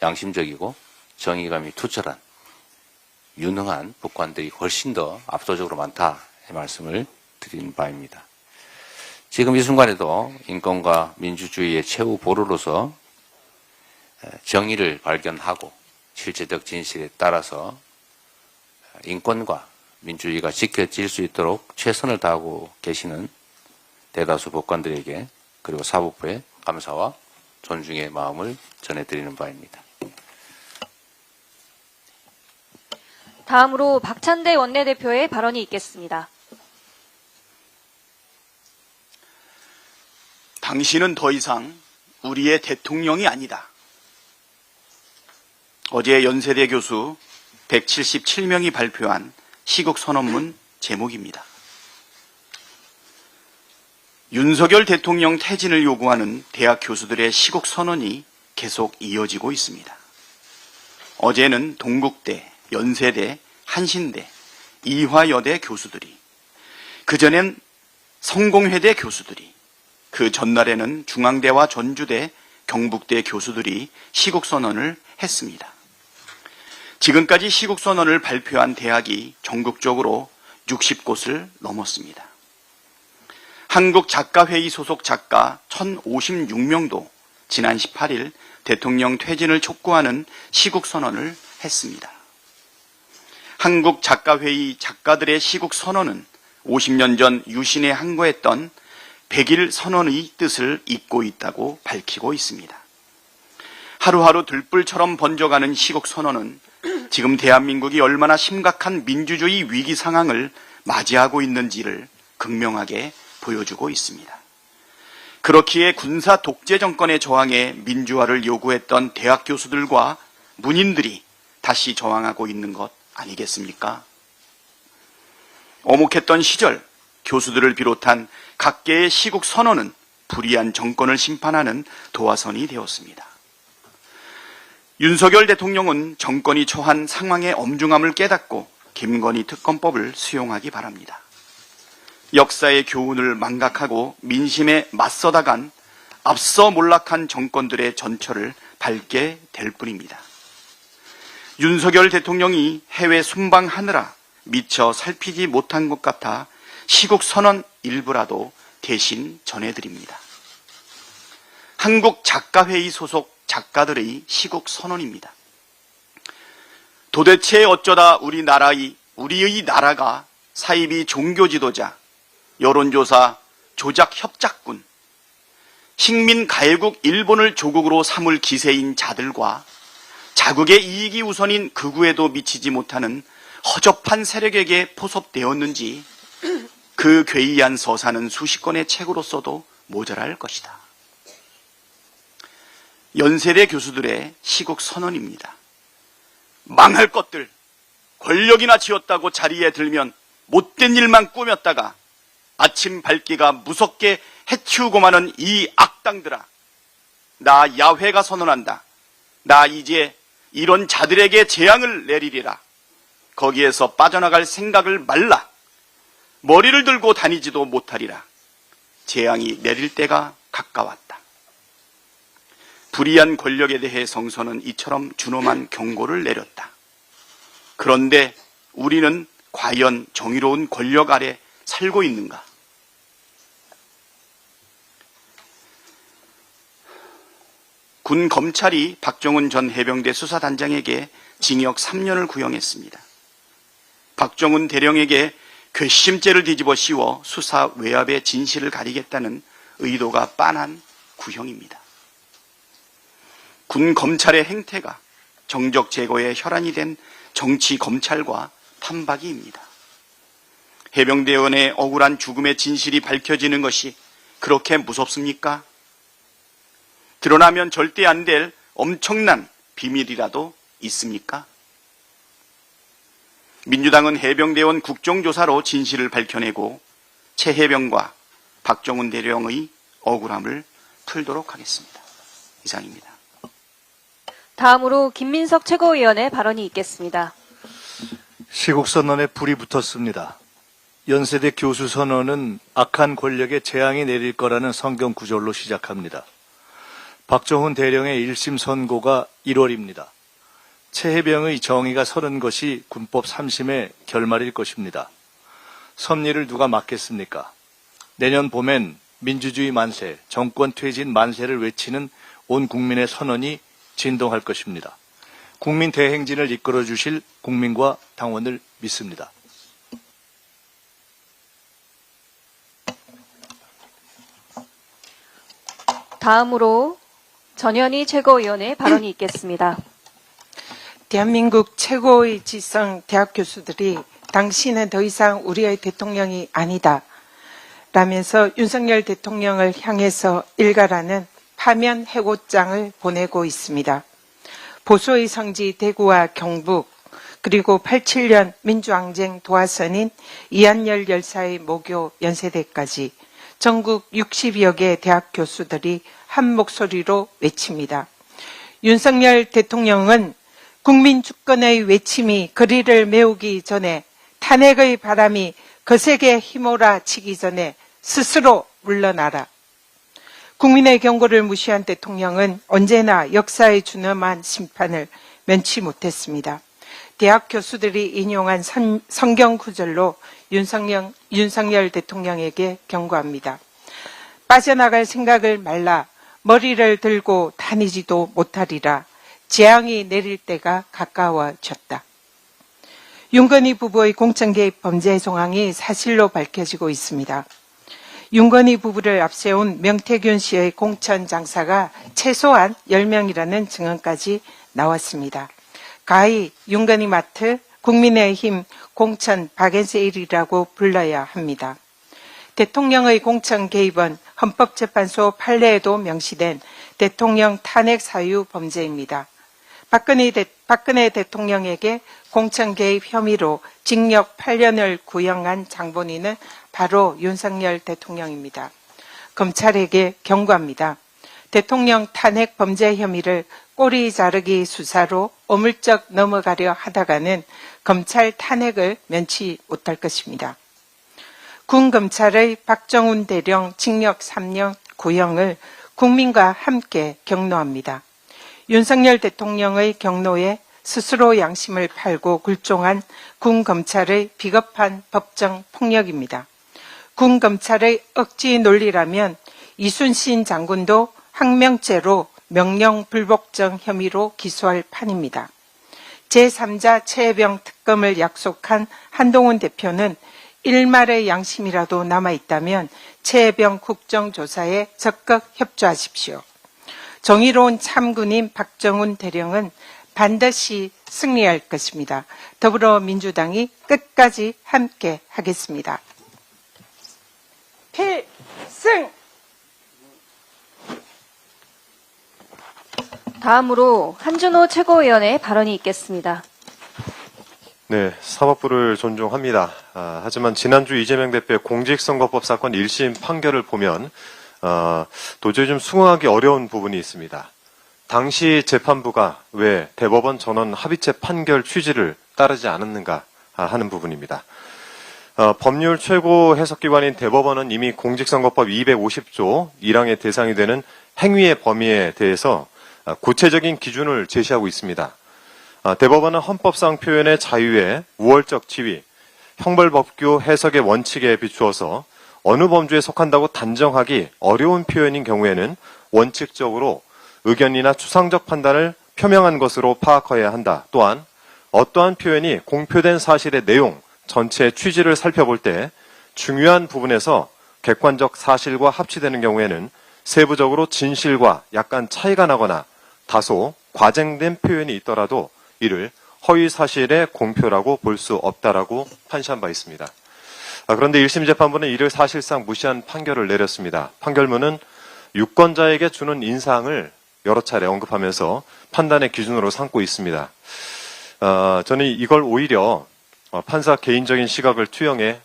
양심적이고 정의감이 투철한 유능한 법관들이 훨씬 더 압도적으로 많다 이 말씀을 드린 바입니다. 지금 이 순간에도 인권과 민주주의의 최후 보루로서 정의를 발견하고 실제적 진실에 따라서 인권과 민주주의가 지켜질 수 있도록 최선을 다하고 계시는 대다수 법관들에게 그리고 사법부에 감사와 존중의 마음을 전해드리는 바입니다. 다음으로 박찬대 원내대표의 발언이 있겠습니다. 당신은 더 이상 우리의 대통령이 아니다. 어제 연세대 교수 177명이 발표한 시국선언문 제목입니다. 윤석열 대통령 퇴진을 요구하는 대학 교수들의 시국선언이 계속 이어지고 있습니다. 어제는 동국대, 연세대, 한신대, 이화여대 교수들이, 그전엔 성공회대 교수들이, 그 전날에는 중앙대와 전주대, 경북대 교수들이 시국선언을 했습니다. 지금까지 시국선언을 발표한 대학이 전국적으로 60곳을 넘었습니다. 한국작가회의 소속 작가 1056명도 지난 18일 대통령 퇴진을 촉구하는 시국선언을 했습니다. 한국작가회의 작가들의 시국선언은 50년 전 유신에 항거했던 100일 선언의 뜻을 잇고 있다고 밝히고 있습니다. 하루하루 들불처럼 번져가는 시국선언은 지금 대한민국이 얼마나 심각한 민주주의 위기 상황을 맞이하고 있는지를 극명하게 보여주고 있습니다. 그렇기에 군사 독재 정권의 저항에 민주화를 요구했던 대학 교수들과 문인들이 다시 저항하고 있는 것 아니겠습니까? 어묵했던 시절 교수들을 비롯한 각계의 시국 선언은 불의한 정권을 심판하는 도화선이 되었습니다. 윤석열 대통령은 정권이 처한 상황의 엄중함을 깨닫고 김건희 특검법을 수용하기 바랍니다. 역사의 교훈을 망각하고 민심에 맞서다간 앞서 몰락한 정권들의 전철을 밟게 될 뿐입니다. 윤석열 대통령이 해외 순방하느라 미처 살피지 못한 것 같아 시국선언 일부라도 대신 전해드립니다. 한국작가회의 소속 작가들의 시국선언입니다. 도대체 어쩌다 우리의 나라가 사이비 종교지도자, 여론조사 조작 협작군, 식민가해국 일본을 조국으로 삼을 기세인 자들과 자국의 이익이 우선인 극우에도 미치지 못하는 허접한 세력에게 포섭되었는지 그 괴이한 서사는 수십 권의 책으로 써도 모자랄 것이다. 연세대 교수들의 시국 선언입니다. 망할 것들, 권력이나 쥐었다고 자리에 들면 못된 일만 꾸몄다가 아침 밝기가 무섭게 해치우고마는 이 악당들아, 나 야훼가 선언한다. 나 이제 이런 자들에게 재앙을 내리리라. 거기에서 빠져나갈 생각을 말라. 머리를 들고 다니지도 못하리라. 재앙이 내릴 때가 가까웠다. 불의한 권력에 대해 성서는 이처럼 준엄한 경고를 내렸다. 그런데 우리는 과연 정의로운 권력 아래 살고 있는가? 군 검찰이 박정훈 전 해병대 수사단장에게 징역 3년을 구형했습니다. 박정훈 대령에게 괘씸죄를 뒤집어 씌워 수사 외압의 진실을 가리겠다는 의도가 빤한 구형입니다. 군 검찰의 행태가 정적 제거의 혈안이 된 정치 검찰과 판박이입니다. 해병대원의 억울한 죽음의 진실이 밝혀지는 것이 그렇게 무섭습니까? 드러나면 절대 안 될 엄청난 비밀이라도 있습니까? 민주당은 해병대원 국정조사로 진실을 밝혀내고 최해병과 박정훈 대령의 억울함을 풀도록 하겠습니다. 이상입니다. 다음으로 김민석 최고위원의 발언이 있겠습니다. 시국선언에 불이 붙었습니다. 연세대 교수 선언은 악한 권력에 재앙이 내릴 거라는 성경 구절로 시작합니다. 박정훈 대령의 1심 선고가 1월입니다. 최해병의 정의가 서는 것이 군법 3심의 결말일 것입니다. 섭리를 누가 막겠습니까? 내년 봄엔 민주주의 만세, 정권 퇴진 만세를 외치는 온 국민의 선언이 진동할 것입니다. 국민 대행진을 이끌어 주실 국민과 당원을 믿습니다. 다음으로 전현희 최고위원의 발언이 있겠습니다. 대한민국 최고의 지성 대학 교수들이 당신은 더 이상 우리의 대통령이 아니다 라면서 윤석열 대통령을 향해서 일가라는 파면 해고장을 보내고 있습니다. 보수의 성지 대구와 경북 그리고 87년 민주항쟁 도화선인 이한열 열사의 모교 연세대까지 전국 60여 개 대학 교수들이 한 목소리로 외칩니다. 윤석열 대통령은 국민 주권의 외침이 거리를 메우기 전에 탄핵의 바람이 거세게 휘몰아치기 전에 스스로 물러나라. 국민의 경고를 무시한 대통령은 언제나 역사의 준엄한 심판을 면치 못했습니다. 대학 교수들이 인용한 성경 구절로 윤석열 대통령에게 경고합니다. 빠져나갈 생각을 말라. 머리를 들고 다니지도 못하리라. 재앙이 내릴 때가 가까워졌다. 윤건희 부부의 공천개입 범죄 정황이 사실로 밝혀지고 있습니다. 윤건희 부부를 앞세운 명태균 씨의 공천 장사가 최소한 10명이라는 증언까지 나왔습니다. 가히 윤건희 마트, 국민의힘 공천 박앤세일이라고 불러야 합니다. 대통령의 공천 개입은 헌법재판소 판례에도 명시된 대통령 탄핵 사유 범죄입니다. 박근혜 대통령에게 공천 개입 혐의로 징역 8년을 구형한 장본인은 바로 윤석열 대통령입니다. 검찰에게 경고합니다. 대통령 탄핵 범죄 혐의를 꼬리 자르기 수사로 오물쩍 넘어가려 하다가는 검찰 탄핵을 면치 못할 것입니다. 군 검찰의 박정훈 대령 징역 3년 구형을 국민과 함께 경노합니다. 윤석열 대통령의 경로에 스스로 양심을 팔고 굴종한 군 검찰의 비겁한 법정 폭력입니다. 군 검찰의 억지 논리라면 이순신 장군도 항명죄로 명령 불복종 혐의로 기소할 판입니다. 제3자 최해병 특검을 약속한 한동훈 대표는 일말의 양심이라도 남아있다면 최해병 국정조사에 적극 협조하십시오. 정의로운 참군인 박정훈 대령은 반드시 승리할 것입니다. 더불어민주당이 끝까지 함께 하겠습니다. 필승! 다음으로 한준호 최고위원의 발언이 있겠습니다. 네, 사법부를 존중합니다. 하지만 지난주 이재명 대표의 공직선거법 사건 1심 판결을 보면 도저히 좀 수긍하기 어려운 부분이 있습니다. 당시 재판부가 왜 대법원 전원 합의체 판결 취지를 따르지 않았는가 하는 부분입니다. 법률 최고 해석기관인 대법원은 이미 공직선거법 250조 1항의 대상이 되는 행위의 범위에 대해서 구체적인 기준을 제시하고 있습니다. 대법원은 헌법상 표현의 자유의 우월적 지위, 형벌법규 해석의 원칙에 비추어서 어느 범주에 속한다고 단정하기 어려운 표현인 경우에는 원칙적으로 의견이나 추상적 판단을 표명한 것으로 파악해야 한다. 또한 어떠한 표현이 공표된 사실의 내용, 전체의 취지를 살펴볼 때 중요한 부분에서 객관적 사실과 합치되는 경우에는 세부적으로 진실과 약간 차이가 나거나 다소 과장된 표현이 있더라도 이를 허위 사실의 공표라고 볼 수 없다라고 판시한 바 있습니다. 그런데 1심 재판부는 이를 사실상 무시한 판결을 내렸습니다. 판결문은 유권자에게 주는 인상을 여러 차례 언급하면서 판단의 기준으로 삼고 있습니다. 저는 이걸 오히려 판사 개인적인 시각을 투영해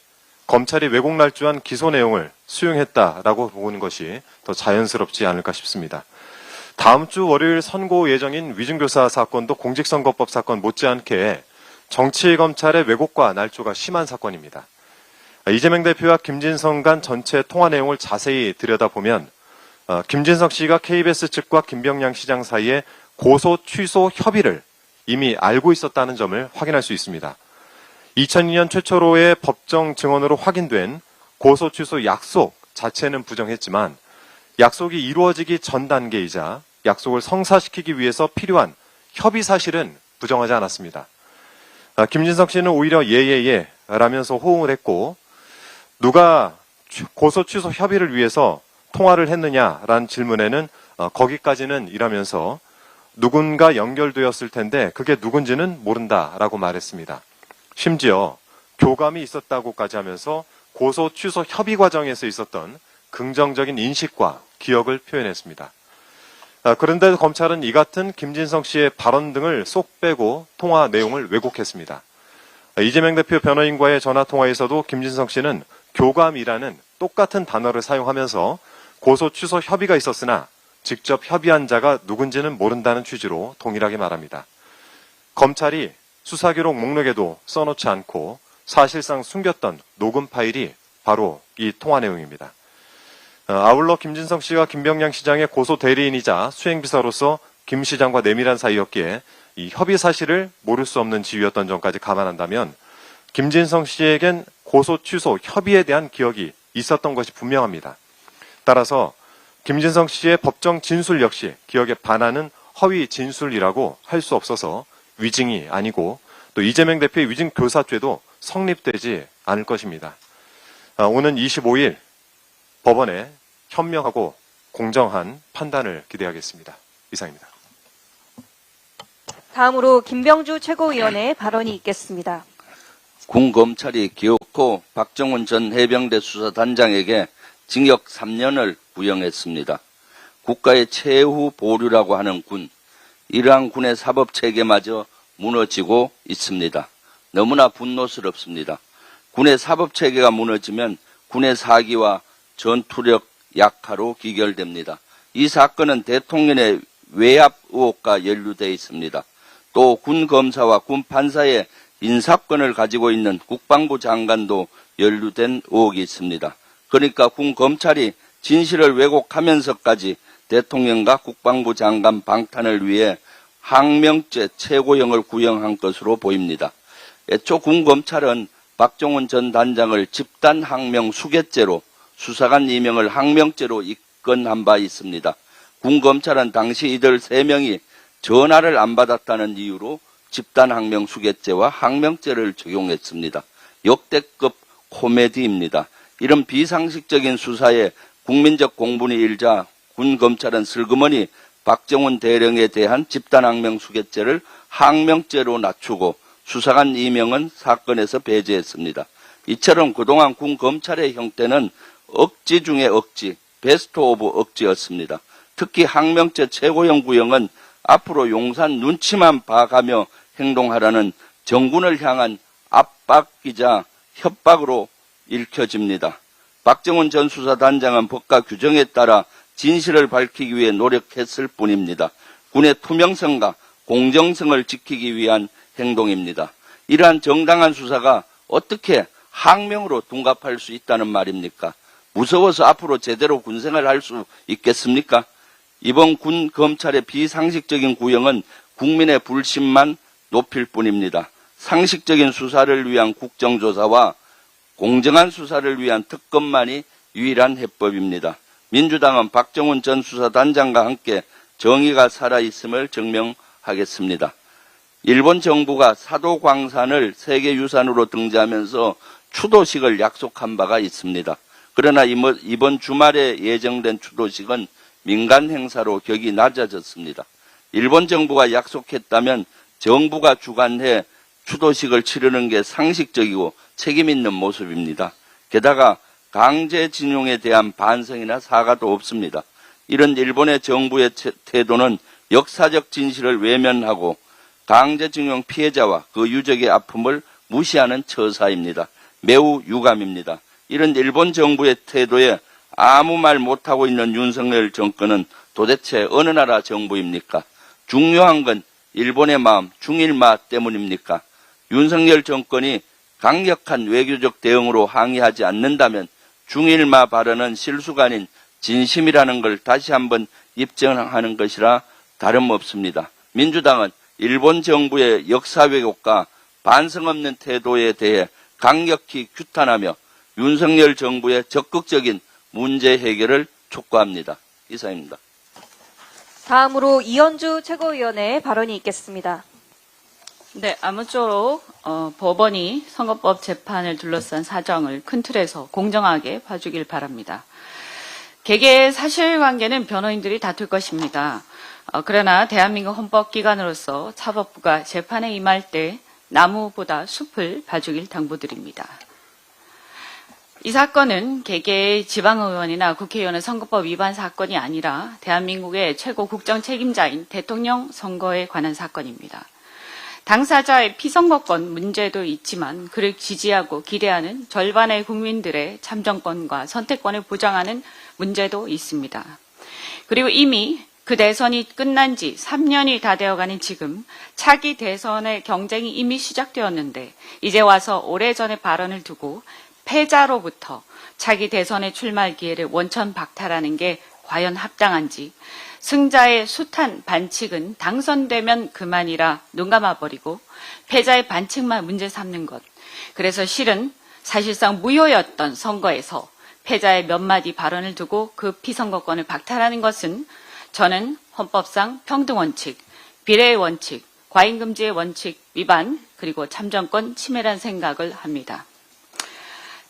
검찰이 왜곡 날조한 기소 내용을 수용했다라고 보는 것이 더 자연스럽지 않을까 싶습니다. 다음 주 월요일 선고 예정인 위증교사 사건도 공직선거법 사건 못지않게 정치검찰의 왜곡과 날조가 심한 사건입니다. 이재명 대표와 김진성 간 전체 통화 내용을 자세히 들여다보면 김진석 씨가 KBS 측과 김병량 시장 사이에 고소 취소 협의를 이미 알고 있었다는 점을 확인할 수 있습니다. 2002년 최초로의 법정 증언으로 확인된 고소 취소 약속 자체는 부정했지만 약속이 이루어지기 전 단계이자 약속을 성사시키기 위해서 필요한 협의 사실은 부정하지 않았습니다. 김진석 씨는 오히려 예예예 라면서 호응을 했고 누가 고소 취소 협의를 위해서 통화를 했느냐라는 질문에는 거기까지는 이라면서 누군가 연결되었을 텐데 그게 누군지는 모른다라고 말했습니다. 심지어 교감이 있었다고까지 하면서 고소 취소 협의 과정에서 있었던 긍정적인 인식과 기억을 표현했습니다. 그런데 검찰은 이 같은 김진성 씨의 발언 등을 쏙 빼고 통화 내용을 왜곡했습니다. 이재명 대표 변호인과의 전화통화에서도 김진성 씨는 교감이라는 똑같은 단어를 사용하면서 고소 취소 협의가 있었으나 직접 협의한 자가 누군지는 모른다는 취지로 동일하게 말합니다. 검찰이 수사기록 목록에도 써놓지 않고 사실상 숨겼던 녹음 파일이 바로 이 통화 내용입니다. 아울러 김진성 씨가 김병량 시장의 고소 대리인이자 수행비서로서 김 시장과 내밀한 사이였기에 이 협의 사실을 모를 수 없는 지위였던 점까지 감안한다면 김진성 씨에겐 고소 취소 협의에 대한 기억이 있었던 것이 분명합니다. 따라서 김진성 씨의 법정 진술 역시 기억에 반하는 허위 진술이라고 할 수 없어서 위증이 아니고 또 이재명 대표의 위증 교사죄도 성립되지 않을 것입니다. 오는 25일 법원에 현명하고 공정한 판단을 기대하겠습니다. 이상입니다. 다음으로 김병주 최고위원의 발언이 있겠습니다. 군 검찰이 기어코 박정훈 전 해병대 수사단장에게 징역 3년을 구형했습니다. 국가의 최후 보류라고 하는 군, 이러한 군의 사법체계마저 무너지고 있습니다. 너무나 분노스럽습니다. 군의 사법체계가 무너지면 군의 사기와 전투력 약화로 기결됩니다. 이 사건은 대통령의 외압 의혹과 연루되어 있습니다. 또 군 검사와 군 판사의 인사권을 가지고 있는 국방부 장관도 연루된 의혹이 있습니다. 그러니까 군 검찰이 진실을 왜곡하면서까지 대통령과 국방부 장관 방탄을 위해 항명죄 최고형을 구형한 것으로 보입니다. 애초 군 검찰은 박정훈 전 단장을 집단 항명 수괴죄로 수사관 임명을 항명죄로 입건한 바 있습니다. 군 검찰은 당시 이들 3명이 전화를 안 받았다는 이유로 집단 항명 수괴죄와 항명죄를 적용했습니다. 역대급 코미디입니다. 이런 비상식적인 수사에 국민적 공분이 일자 군 검찰은 슬그머니 박정훈 대령에 대한 집단 항명 수괴죄를 항명죄로 낮추고 수사관 임명은 사건에서 배제했습니다. 이처럼 그동안 군 검찰의 형태는 억지 중의 억지, 베스트 오브 억지였습니다. 특히 항명죄 최고형 구형은 앞으로 용산 눈치만 봐가며 행동하라는 정군을 향한 압박이자 협박으로 읽혀집니다. 박정훈 전 수사단장은 법과 규정에 따라 진실을 밝히기 위해 노력했을 뿐입니다. 군의 투명성과 공정성을 지키기 위한 행동입니다. 이러한 정당한 수사가 어떻게 항명으로 둔갑할 수 있다는 말입니까? 무서워서 앞으로 제대로 군생활을 할 수 있겠습니까? 이번 군 검찰의 비상식적인 구형은 국민의 불신만 높일 뿐입니다. 상식적인 수사를 위한 국정조사와 공정한 수사를 위한 특검만이 유일한 해법입니다. 민주당은 박정훈 전 수사단장과 함께 정의가 살아있음을 증명하겠습니다. 일본 정부가 사도광산을 세계유산으로 등재하면서 추도식을 약속한 바가 있습니다. 그러나 이번 주말에 예정된 추도식은 민간 행사로 격이 낮아졌습니다. 일본 정부가 약속했다면 정부가 주관해 추도식을 치르는 게 상식적이고 책임 있는 모습입니다. 게다가 강제징용에 대한 반성이나 사과도 없습니다. 이런 일본의 정부의 태도는 역사적 진실을 외면하고 강제징용 피해자와 그 유족의 아픔을 무시하는 처사입니다. 매우 유감입니다. 이런 일본 정부의 태도에 아무 말 못하고 있는 윤석열 정권은 도대체 어느 나라 정부입니까? 중요한 건 일본의 마음, 중일마 때문입니까? 윤석열 정권이 강력한 외교적 대응으로 항의하지 않는다면 중일마 발언은 실수가 아닌 진심이라는 걸 다시 한번 입증하는 것이라 다름없습니다. 민주당은 일본 정부의 역사 왜곡과 반성 없는 태도에 대해 강력히 규탄하며 윤석열 정부의 적극적인 문제 해결을 촉구합니다. 이상입니다. 다음으로 이현주 최고위원의 발언이 있겠습니다. 네, 아무쪼록 법원이 선거법 재판을 둘러싼 사정을 큰 틀에서 공정하게 봐주길 바랍니다. 개개의 사실관계는 변호인들이 다툴 것입니다. 그러나 대한민국 헌법기관으로서 사법부가 재판에 임할 때 나무보다 숲을 봐주길 당부드립니다. 이 사건은 개개의 지방의원이나 국회의원의 선거법 위반 사건이 아니라 대한민국의 최고 국정 책임자인 대통령 선거에 관한 사건입니다. 당사자의 피선거권 문제도 있지만 그를 지지하고 기대하는 절반의 국민들의 참정권과 선택권을 보장하는 문제도 있습니다. 그리고 이미 그 대선이 끝난 지 3년이 다 되어가는 지금 차기 대선의 경쟁이 이미 시작되었는데 이제 와서 오래전에 발언을 두고 패자로부터 차기 대선에 출마할 기회를 원천 박탈하는 게 과연 합당한지 승자의 숱한 반칙은 당선되면 그만이라 눈 감아버리고 패자의 반칙만 문제 삼는 것. 그래서 실은 사실상 무효였던 선거에서 패자의 몇 마디 발언을 두고 그 피선거권을 박탈하는 것은 저는 헌법상 평등원칙, 비례의 원칙, 과잉금지의 원칙 위반 그리고 참정권 침해란 생각을 합니다.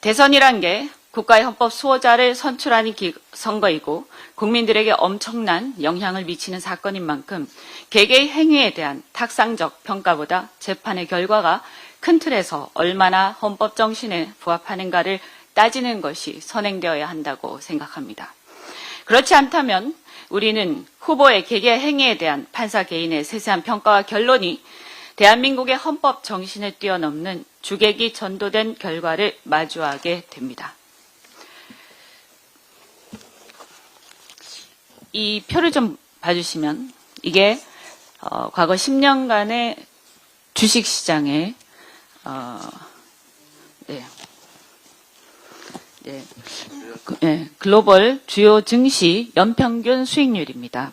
대선이란 게 국가의 헌법 수호자를 선출하는 선거이고 국민들에게 엄청난 영향을 미치는 사건인 만큼 개개의 행위에 대한 탁상적 평가보다 재판의 결과가 큰 틀에서 얼마나 헌법 정신에 부합하는가를 따지는 것이 선행되어야 한다고 생각합니다. 그렇지 않다면 우리는 후보의 개개 행위에 대한 판사 개인의 세세한 평가와 결론이 대한민국의 헌법 정신을 뛰어넘는 주객이 전도된 결과를 마주하게 됩니다. 이 표를 좀 봐주시면 이게 과거 10년간의 주식시장의 글로벌 주요 증시 연평균 수익률입니다.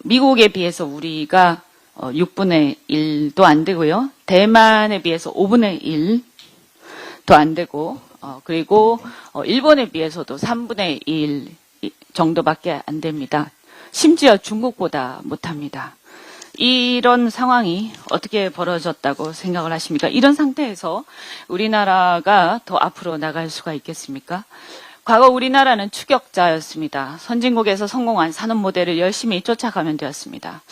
미국에 비해서 우리가 6분의 1도 안 되고요. 대만에 비해서 5분의 1도 안 되고 그리고 일본에 비해서도 3분의 1 정도밖에 안 됩니다. 심지어 중국보다 못합니다. 이런 상황이 어떻게 벌어졌다고 생각을 하십니까? 이런 상태에서 우리나라가 더 앞으로 나갈 수가 있겠습니까? 과거 우리나라는 추격자였습니다. 선진국에서 성공한 산업 모델을 열심히 쫓아가면 되었습니다.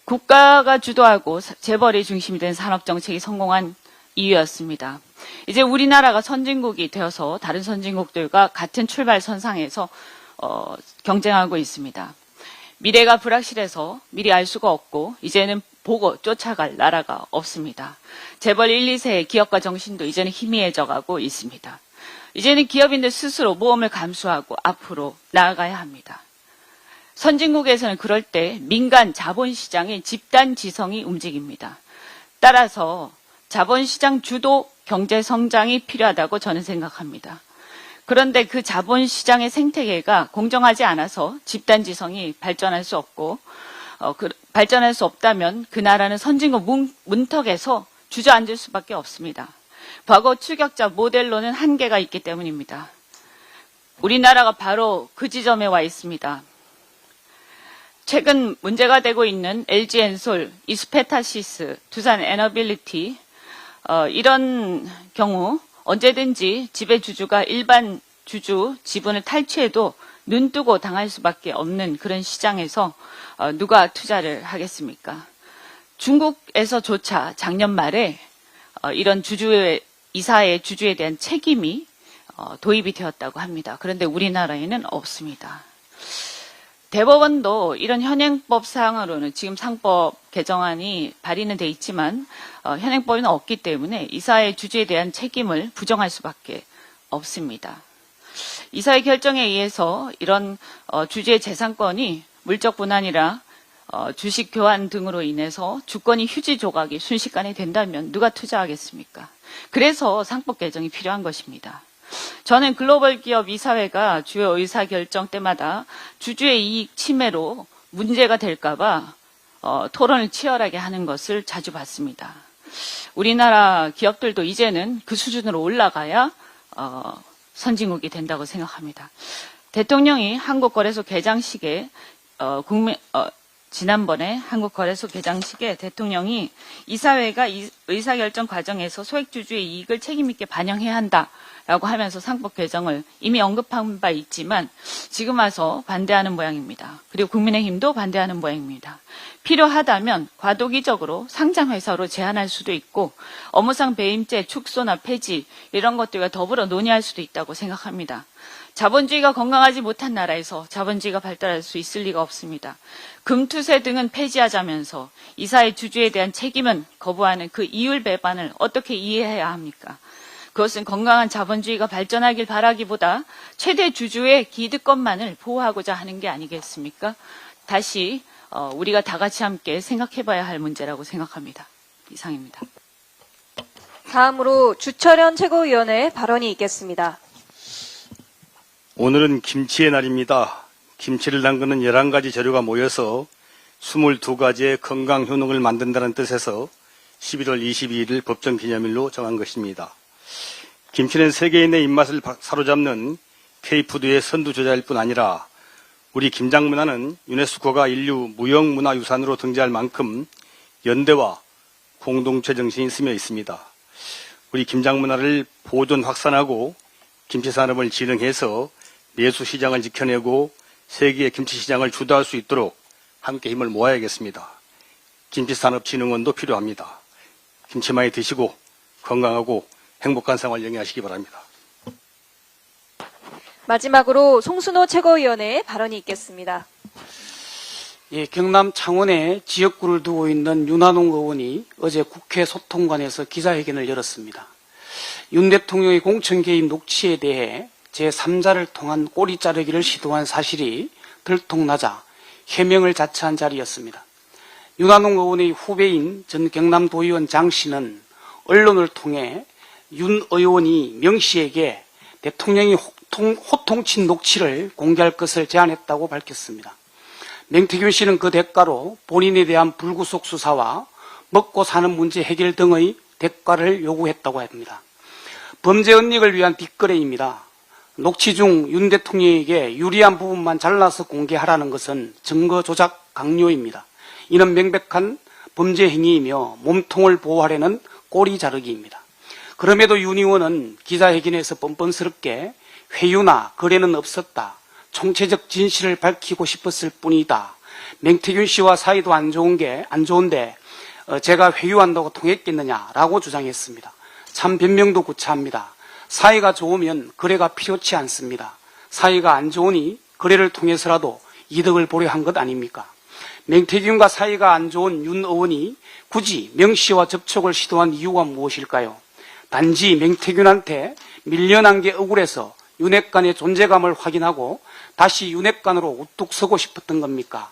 국가가 주도하고 재벌이 중심이 된 산업정책이 성공한 이유였습니다. 이제 우리나라가 선진국이 되어서 다른 선진국들과 같은 출발선상에서 경쟁하고 있습니다. 미래가 불확실해서 미리 알 수가 없고 이제는 보고 쫓아갈 나라가 없습니다. 재벌 1, 2세의 기업가 정신도 이제는 희미해져 가고 있습니다. 이제는 기업인들 스스로 모험을 감수하고 앞으로 나아가야 합니다. 선진국에서는 그럴 때 민간 자본시장의 집단 지성이 움직입니다. 따라서 자본시장 주도 경제 성장이 필요하다고 저는 생각합니다. 그런데 그 자본시장의 생태계가 공정하지 않아서 집단 지성이 발전할 수 없고 발전할 수 없다면 그 나라는 선진국 문턱에서 주저앉을 수밖에 없습니다. 과거 추격자 모델로는 한계가 있기 때문입니다. 우리나라가 바로 그 지점에 와 있습니다. 최근 문제가 되고 있는 LG엔솔, 이스페타시스, 두산 에너빌리티 이런 경우 언제든지 지배주주가 일반 주주 지분을 탈취해도 눈뜨고 당할 수밖에 없는 그런 시장에서 누가 투자를 하겠습니까? 중국에서조차 작년 말에 이런 이사의 주주에 대한 책임이 도입이 되었다고 합니다. 그런데 우리나라에는 없습니다. 대법원도 이런 현행법상으로는 지금 상법 개정안이 발의는 돼 있지만 현행법에는 없기 때문에 이사의 주주에 대한 책임을 부정할 수밖에 없습니다. 이사의 결정에 의해서 이런 주주의 재산권이 물적뿐 아니라 주식 교환 등으로 인해서 주권이 휴지 조각이 순식간에 된다면 누가 투자하겠습니까? 그래서 상법 개정이 필요한 것입니다. 저는 글로벌 기업 이사회가 주요 의사 결정 때마다 주주의 이익 침해로 문제가 될까봐 토론을 치열하게 하는 것을 자주 봤습니다. 우리나라 기업들도 이제는 그 수준으로 올라가야 선진국이 된다고 생각합니다. 대통령이 한국거래소 개장식에 지난번에 한국거래소 개장식에 대통령이 이사회가 의사결정 과정에서 소액주주의 이익을 책임있게 반영해야 한다라고 하면서 상법 개정을 이미 언급한 바 있지만 지금 와서 반대하는 모양입니다. 그리고 국민의힘도 반대하는 모양입니다. 필요하다면 과도기적으로 상장회사로 제한할 수도 있고 업무상 배임죄 축소나 폐지 이런 것들과 더불어 논의할 수도 있다고 생각합니다. 자본주의가 건강하지 못한 나라에서 자본주의가 발달할 수 있을 리가 없습니다. 금투세 등은 폐지하자면서 이사의 주주에 대한 책임은 거부하는 그 이율 배반을 어떻게 이해해야 합니까? 그것은 건강한 자본주의가 발전하길 바라기보다 최대 주주의 기득권만을 보호하고자 하는 게 아니겠습니까? 다시 우리가 다 같이 함께 생각해봐야 할 문제라고 생각합니다. 이상입니다. 다음으로 주철현 최고위원의 발언이 있겠습니다. 오늘은 김치의 날입니다. 김치를 담그는 11가지 재료가 모여서 22가지의 건강 효능을 만든다는 뜻에서 11월 22일 법정 기념일로 정한 것입니다. 김치는 세계인의 입맛을 사로잡는 K푸드의 선두주자일 뿐 아니라 우리 김장 문화는 유네스코가 인류 무형문화유산으로 등재할 만큼 연대와 공동체 정신이 스며 있습니다. 우리 김장 문화를 보존 확산하고 김치산업을 진흥해서 내수시장을 지켜내고 세계의 김치시장을 주도할 수 있도록 함께 힘을 모아야겠습니다. 김치산업진흥원도 필요합니다. 김치 많이 드시고 건강하고 행복한 생활 영위하시기 바랍니다. 마지막으로 송순호 최고위원의 발언이 있겠습니다. 예, 경남 창원에 지역구를 두고 있는 윤한홍 의원이 어제 국회 소통관에서 기자회견을 열었습니다. 윤 대통령의 공천 개입 녹취에 대해 제3자를 통한 꼬리 자르기를 시도한 사실이 들통나자 해명을 자처한 자리였습니다. 윤한홍 의원의 후배인 전 경남도의원 장 씨는 언론을 통해 윤 의원이 명 씨에게 대통령이 호통친 녹취를 공개할 것을 제안했다고 밝혔습니다. 명태균 씨는 그 대가로 본인에 대한 불구속 수사와 먹고 사는 문제 해결 등의 대가를 요구했다고 합니다. 범죄 은닉을 위한 뒷거래입니다. 녹취 중 윤 대통령에게 유리한 부분만 잘라서 공개하라는 것은 증거 조작 강요입니다. 이는 명백한 범죄 행위이며 몸통을 보호하려는 꼬리 자르기입니다. 그럼에도 윤 의원은 기자회견에서 뻔뻔스럽게 회유나 거래는 없었다. 총체적 진실을 밝히고 싶었을 뿐이다. 명태균 씨와 사이도 안 좋은데 제가 회유한다고 통했겠느냐라고 주장했습니다. 참 변명도 구차합니다. 사이가 좋으면 거래가 필요치 않습니다. 사이가 안 좋으니 거래를 통해서라도 이득을 보려 한 것 아닙니까? 맹태균과 사이가 안 좋은 윤 의원이 굳이 명 씨와 접촉을 시도한 이유가 무엇일까요? 단지 맹태균한테 밀려난 게 억울해서 윤핵관의 존재감을 확인하고 다시 윤핵관으로 우뚝 서고 싶었던 겁니까?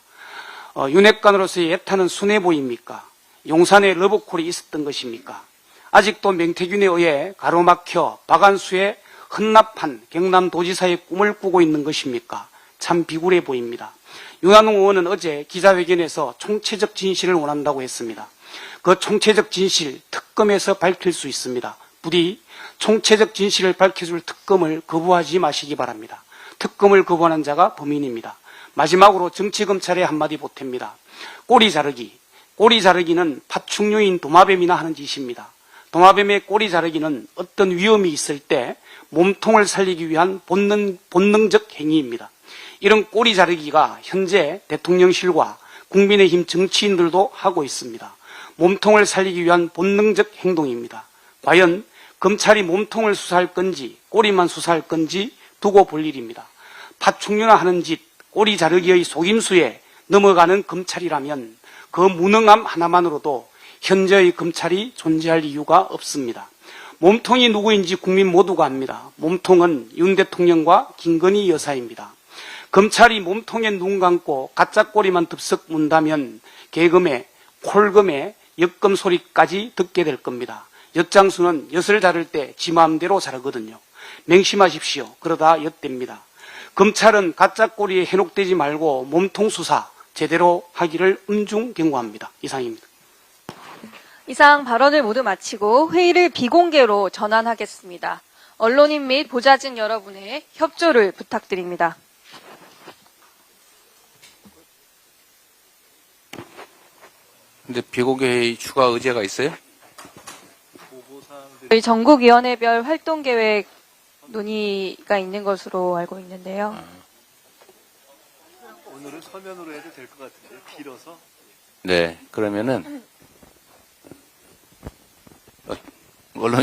윤핵관으로서의 애타는 순해 보입니까? 용산에 러브콜이 있었던 것입니까? 아직도 맹태균에 의해 가로막혀 박안수의 헌납한 경남도지사의 꿈을 꾸고 있는 것입니까? 참 비굴해 보입니다. 윤한홍 의원은 어제 기자회견에서 총체적 진실을 원한다고 했습니다. 그 총체적 진실 특검에서 밝힐 수 있습니다. 부디 총체적 진실을 밝혀줄 특검을 거부하지 마시기 바랍니다. 특검을 거부하는 자가 범인입니다. 마지막으로 정치검찰에 한마디 보탭니다. 꼬리 자르기. 꼬리 자르기는 파충류인 도마뱀이나 하는 짓입니다. 도마뱀의 꼬리 자르기는 어떤 위험이 있을 때 몸통을 살리기 위한 본능적 행위입니다. 이런 꼬리 자르기가 현재 대통령실과 국민의힘 정치인들도 하고 있습니다. 몸통을 살리기 위한 본능적 행동입니다. 과연 검찰이 몸통을 수사할 건지 꼬리만 수사할 건지 두고 볼 일입니다. 파충류나 하는 짓, 꼬리 자르기의 속임수에 넘어가는 검찰이라면 그 무능함 하나만으로도 현재의 검찰이 존재할 이유가 없습니다. 몸통이 누구인지 국민 모두가 압니다. 몸통은 윤 대통령과 김건희 여사입니다. 검찰이 몸통에 눈 감고 가짜 꼬리만 덥석 문다면 개금에 콜금에 역금 소리까지 듣게 될 겁니다. 엿장수는 엿을 자를 때 지 마음대로 자르거든요. 맹심하십시오. 그러다 엿됩니다. 검찰은 가짜 꼬리에 현혹되지 말고 몸통 수사 제대로 하기를 엄중 경고합니다. 이상입니다. 이상 발언을 모두 마치고 회의를 비공개로 전환하겠습니다. 언론인 및 보좌진 여러분의 협조를 부탁드립니다. 근데 비공개 회의 추가 의제가 있어요? 저희 전국위원회별 활동계획 논의가 있는 것으로 알고 있는데요. 오늘은 서면으로 해도 될 것 같은데 길어서. 네, 그러면은